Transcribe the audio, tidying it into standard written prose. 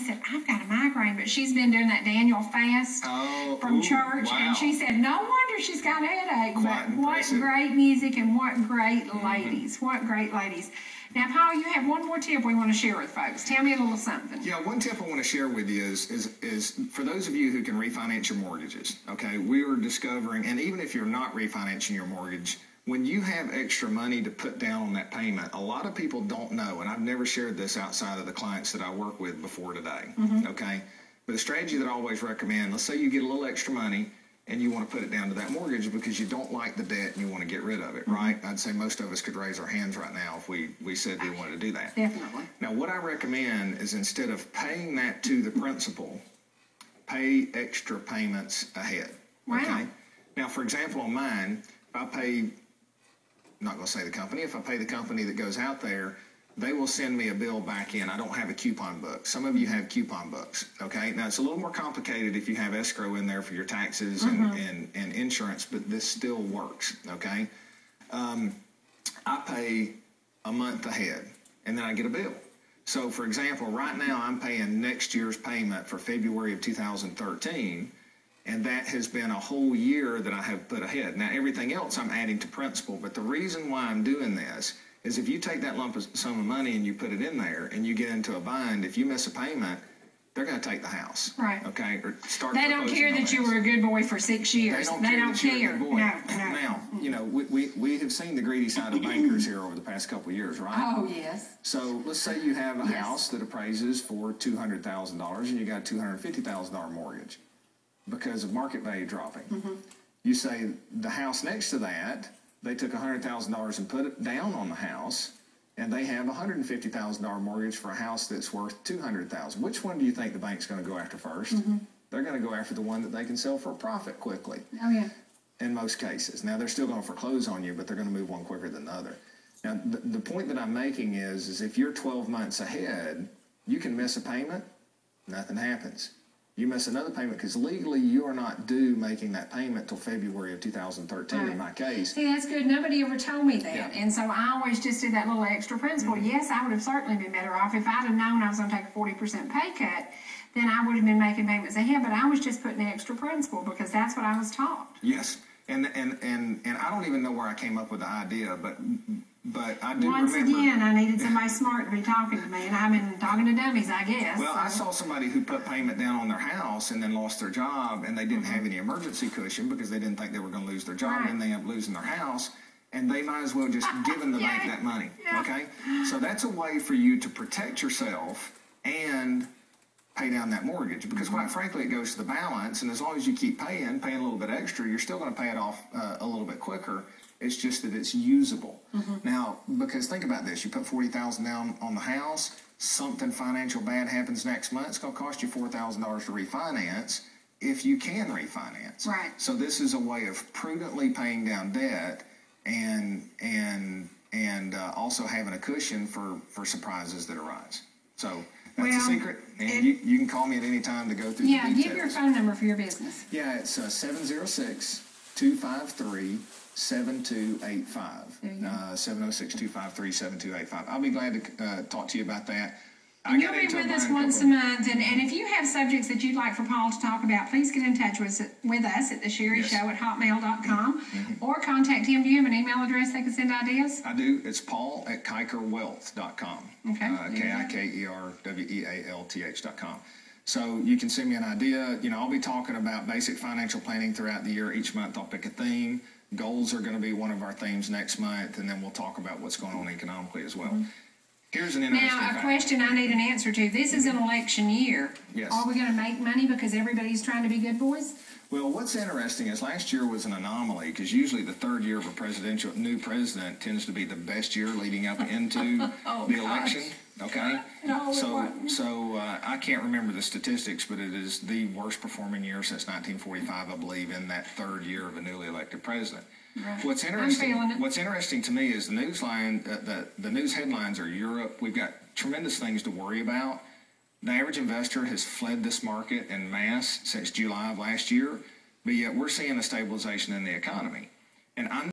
said, I've got a migraine, but she's been doing that Daniel fast from church, and she said, no wonder she's got a headache. But what great music and what great ladies. What great ladies. Now, Paul, you have one more tip we want to share with folks. Tell me a little something. Yeah, one tip I want to share with you is for those of you who can refinance your mortgages, okay, we are discovering, and even if you're not refinancing your mortgage, when you have extra money to put down on that payment, a lot of people don't know, and I've never shared this outside of the clients that I work with before today, okay? But the strategy that I always recommend, let's say you get a little extra money and you want to put it down to that mortgage because you don't like the debt and you want to get rid of it, right? I'd say most of us could raise our hands right now if we said we wanted to do that. Definitely. Now, what I recommend is instead of paying that to the principal, pay extra payments ahead, okay? Now, for example, on mine, if I pay, I'm not going to say the company, if I pay the company that goes out there, they will send me a bill back in. I don't have a coupon book. Some of you have coupon books, okay? Now, it's a little more complicated if you have escrow in there for your taxes and insurance, but this still works, okay? I pay a month ahead, and then I get a bill. So, for example, right now I'm paying next year's payment for February of 2013, and that has been a whole year that I have put ahead. Now, everything else I'm adding to principal, but the reason why I'm doing this is if you take that lump of sum of money and you put it in there and you get into a bind, if you miss a payment, they're going to take the house. Right. Okay? Or start they don't care that you were a good boy for 6 years. They don't care. No. Now, you know, we have seen the greedy side of bankers here over the past couple of years, right? Oh, yes. So let's say you have a house that appraises for $200,000 and you got a $250,000 mortgage because of market value dropping. You say the house next to that, they took $100,000 and put it down on the house, and they have a $150,000 mortgage for a house that's worth $200,000. Which one do you think the bank's going to go after first? They're going to go after the one that they can sell for a profit quickly. Oh, yeah. In most cases. Now, they're still going to foreclose on you, but they're going to move one quicker than the other. Now, the point that I'm making is if you're 12 months ahead, you can miss a payment, nothing happens. You miss another payment because legally you are not due making that payment till February of 2013 in my case. See, that's good. Nobody ever told me that. And so I always just did that little extra principle. Yes, I would have certainly been better off. If I'd have known I was going to take a 40% pay cut, then I would have been making payments ahead. But I was just putting the extra principle because that's what I was taught. Yes. And I don't even know where I came up with the idea, but I do Once remember. again, I needed somebody smart to be talking to me, and I've been talking to dummies, I guess. Well, I saw somebody who put payment down on their house and then lost their job, and they didn't have any emergency cushion because they didn't think they were going to lose their job, and they ended up losing their house, and they might as well just give the bank that money, okay? So that's a way for you to protect yourself and pay down that mortgage because, quite frankly, it goes to the balance, and as long as you keep paying a little bit extra, you're still going to pay it off a little bit quicker. It's just that it's usable. Now, because think about this, you put $40,000 down on the house, something financial bad happens next month, it's going to cost you $4,000 to refinance if you can refinance. Right. So this is a way of prudently paying down debt and also having a cushion for surprises that arise. So that's the secret, and you can call me at any time to go through the details. Give your phone number for your business. Yeah, it's 706-253-7285. 706-253-7285. I'll be glad to talk to you about that. And you'll be with us once a month. And if you have subjects that you'd like for Paul to talk about, please get in touch with us at the Cherie Show at hotmail.com or contact him. Do you have an email address they can send ideas? I do. It's Paul at kikerwealth.com. Okay. KIKERWEALTH.com. So you can send me an idea. You know, I'll be talking about basic financial planning throughout the year. Each month I'll pick a theme. Goals are going to be one of our themes next month, and then we'll talk about what's going on economically as well. Here's an interesting fact. Question I need an answer to. This is an election year. Yes. Are we going to make money because everybody's trying to be good boys? Well, what's interesting is last year was an anomaly because usually the third year of a new president tends to be the best year leading up into the election. Okay? No, so I can't remember the statistics, but it is the worst performing year since 1945, I believe, in that third year of a newly elected president. Right. What's interesting to me is the news headlines are Europe. We've got tremendous things to worry about. The average investor has fled this market en masse since July of last year, but yet we're seeing a stabilization in the economy. And I'm